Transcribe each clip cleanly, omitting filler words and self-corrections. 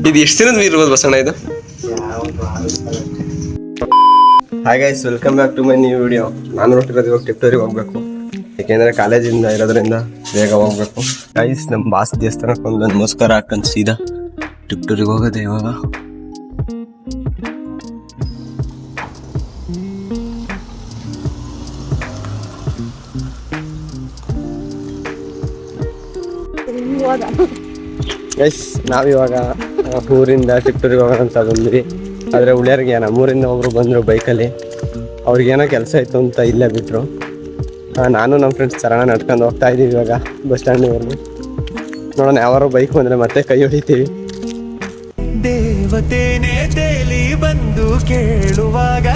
ಇದು ಎಷ್ಟು ದಿನದ ಇರ್ಬೋದು ಬಸಣ್ಣ ಇದು? Hi guys, welcome back to my new video. ನಾನು ಹೊರಟಿರೋದು ಇವಾಗ ಟಿಪ್ಟೂರಿಗೆ ಹೋಗ್ಬೇಕು, ಯಾಕೆಂದ್ರೆ ಕಾಲೇಜಿಂದ ಇರೋದ್ರಿಂದ ಬೇಗ ಹೋಗ್ಬೇಕು. ಗೈಸ್, ನಮ್ಮ ಬಾಸ್ ದೇವಸ್ಥಾನಕ್ಕೆ ಒಂದು ನಮಸ್ಕಾರ ಹಾಕೊಂಡು ಸೀದಾ ಟಿಪ್ಟೂರಿಗೆ ಹೋಗೋದೆ ಇವಾಗ. ಗೈಸ್, ನಾವಿವಾಗ ಊರಿಂದ ಟಿಪ್ಟೂರಿಗೆ ಹೋಗೋಣ ಅಂತ ಬಂದ್ವಿ. ಆದರೆ ಉಳಿಯೋರಿಗೆ ನಮ್ಮೂರಿಂದ ಒಬ್ರು ಬಂದರು ಬೈಕಲ್ಲಿ. ಅವ್ರಿಗೇನೋ ಕೆಲಸ ಇತ್ತು ಅಂತ ಇಲ್ಲೇ ಬಿಟ್ಟರು. ನಾನು ನಮ್ಮ ಫ್ರೆಂಡ್ಸ್ ಚರಣ ನಡ್ಕೊಂಡು ಹೋಗ್ತಾ ಇದ್ದೀವಿ ಇವಾಗ ಬಸ್ ಸ್ಟ್ಯಾಂಡಿವರೆಗೂ. ನೋಡೋಣ, ಯಾವಾರು ಬೈಕ್ ಬಂದರೆ ಮತ್ತೆ ಕೈ ಹೊಡಿತೀವಿ. ದೇವತೆನೇ ತೇಲಿ ಬಂದು ಕೇಳುವಾಗ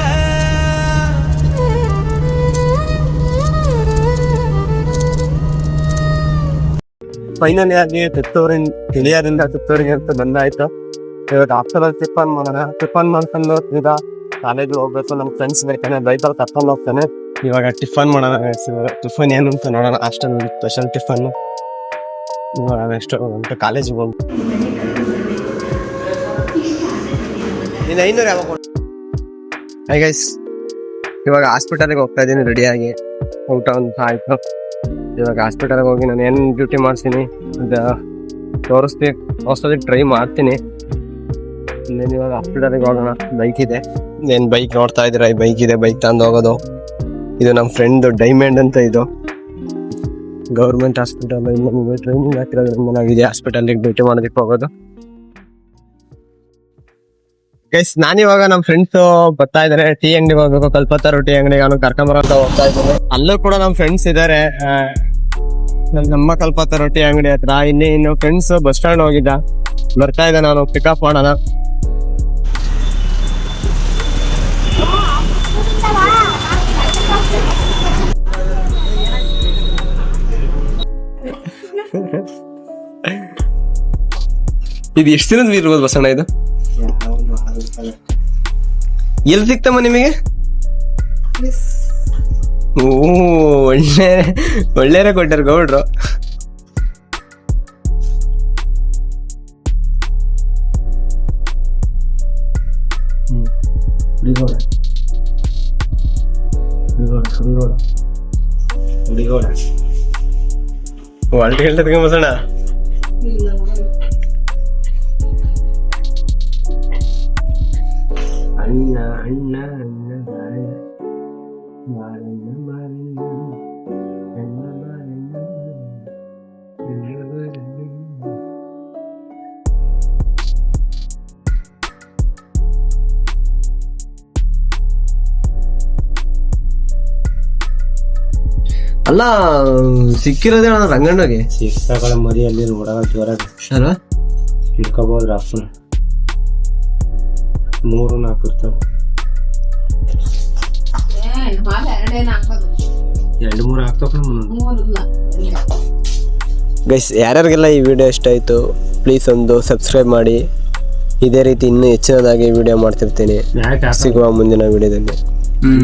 ಫೈನಲಿ ಆಗಿ ತಿಳಿಯೋದ್ರಿಂದ ಟಿಪ್ಟೂರಿಗೆ ಅಂತ ಬಂದಾಯ್ತು. ಇವಾಗ ಆಫ್ಟರಲ್ಲಿ ಟಿಫನ್ ಮಾಡ್ಕೊಂಡು ಸೀದಾ ಕಾಲೇಜಿಗೆ ಹೋಗ್ಬೇಕು. ನಮ್ಮ ಫ್ರೆಂಡ್ಸ್ ಬೇಕಾನೆ ಬೈಕಲ್ಲಿ ಕರ್ಕೊಂಡು ಹೋಗ್ತಾನೆ. ಇವಾಗ ಟಿಫನ್ ಮಾಡೋಣ. ಟಿಫನ್ ಏನು ಅಂತ ನೋಡೋಣ. Hostel special tiffin. ಇವಾಗ ನೆಕ್ಸ್ಟ್ ಅಂತ ಕಾಲೇಜಿಗೆ ಹೋಗ್ಬೇಕು. ಹೈ ಗೈಸ್, ಇವಾಗ ಹಾಸ್ಪಿಟಲ್ಗೆ ಹೋಗ್ತಾ ಇದ್ದೀನಿ ರೆಡಿಯಾಗಿ. ಊಟ ಅಂತ ಆಯಿತು. ಇವಾಗ ಹಾಸ್ಪಿಟಲ್ಗೆ ಹೋಗಿ ನಾನು ಏನು ಡ್ಯೂಟಿ ಮಾಡ್ತೀನಿ ಅಂತ ತೋರಿಸೋದಕ್ಕೆ ಟ್ರೈ ಮಾಡ್ತೀನಿ. ಇನ್ನೇನು ಇವಾಗ ಹಾಸ್ಪಿಟಲ್ಗೆ ಹೋಗೋಣ. ಬೈಕ್ ಇದೆ, ಏನು ಬೈಕ್ ನೋಡ್ತಾ ಇದ್ದೀರಾ, ಈ ಬೈಕ್ ಇದೆ, ಬೈಕ್ ತಗೊಂಡು ಹೋಗೋದು. ಇದು ನಮ್ಮ ಫ್ರೆಂಡ್ ಡೈಮಂಡ್ ಅಂತ. ಇದು ಗೌರ್ಮೆಂಟ್ ಹಾಸ್ಪಿಟಲ್. ನಮಗೆ ಟ್ರೈನಿಂಗ್ ಹಾಕಿರೋದ್ರಿಂದ ನಾವು ಇದೇ ಹಾಸ್ಪಿಟಲ್ಗೆ ಡ್ಯೂಟಿ ಮಾಡೋದಕ್ಕೆ ಹೋಗೋದು. ಗೈಸ್, ನಾನಿವಾಗ ನಮ್ಮ ಫ್ರೆಂಡ್ಸ್ ಬರ್ತಾ ಇದ್ದಾರೆ. ಟೀ ಅಂಗಡಿಗೆ ಹೋಗ್ಬೇಕು, ಕಲ್ಪತ್ತಾರು ಟೀ ಅಂಗಡಿಗೆ ಅವನು ಕರ್ಕೊಂಬರಂತ ಹೋಗ್ತಾ ಇದ್ದೀನಿ. ಅಲ್ಲೂ ಕೂಡ ನಮ್ಮ ಫ್ರೆಂಡ್ಸ್ ಇದ್ದಾರೆ, ನಮ್ಮ ಕಲ್ಪತ್ತಾರು ಟೀ ಅಂಗಡಿ ಹತ್ರ. ಇನ್ನು ಫ್ರೆಂಡ್ಸ್ ಬಸ್ ಸ್ಟ್ಯಾಂಡ್ ಹೋಗಿದ್ದ, ಬರ್ತಾ ಇದ್ದೆ, ನಾನು ಪಿಕಪ್ ಮಾಡೋಣ. ಇದು ಎಷ್ಟು ದಿನದ ಇರ್ಬೋದು ಬಸಣ್ಣ ಇದು? ಎಲ್ಲಿ ಸಿಕ್ತಮ್ಮ ನಿಮಗೆ? ಒಳ್ಳೆ ಕೊಟ್ಟಾರ ಗೌಡ್ರು. ಒಳ್ಳೆ ಹೇಳ್ತದ ಬಸಣ್ಣ. ಅಣ್ಣ ಅಣ್ಣ ಅಣ್ಣ ಅಲ್ಲ, ಸಿಕ್ಕಿರೋದೇ ನಾನು ರಂಗಣ್ಣಗೆ. ಸಿಕ್ಕಾಗಳ ಮರಿ ಅಲ್ಲಿ ನೋಡಾಗ ಜೋರಾಗ ಅಲ್ವಾ? ಇಟ್ಕೋಬೋದ್ರ ಅಪ್ಪನ 3-4 ಇರ್ತಾವ. 2-3 ಆಗ್ತಾವ. ಗೈಸ್, ಯಾರ್ಯಾರಿಗೆಲ್ಲ ಈ ವಿಡಿಯೋ ಇಷ್ಟ ಆಯಿತು ಪ್ಲೀಸ್ ಒಂದು ಸಬ್ಸ್ಕ್ರೈಬ್ ಮಾಡಿ. ಇದೇ ರೀತಿ ಇನ್ನೂ ಹೆಚ್ಚಿನದಾಗಿ ವಿಡಿಯೋ ಮಾಡ್ತಿರ್ತೀನಿ. ಸಿಗುವ ಮುಂದಿನ ವಿಡಿಯೋದಲ್ಲಿ.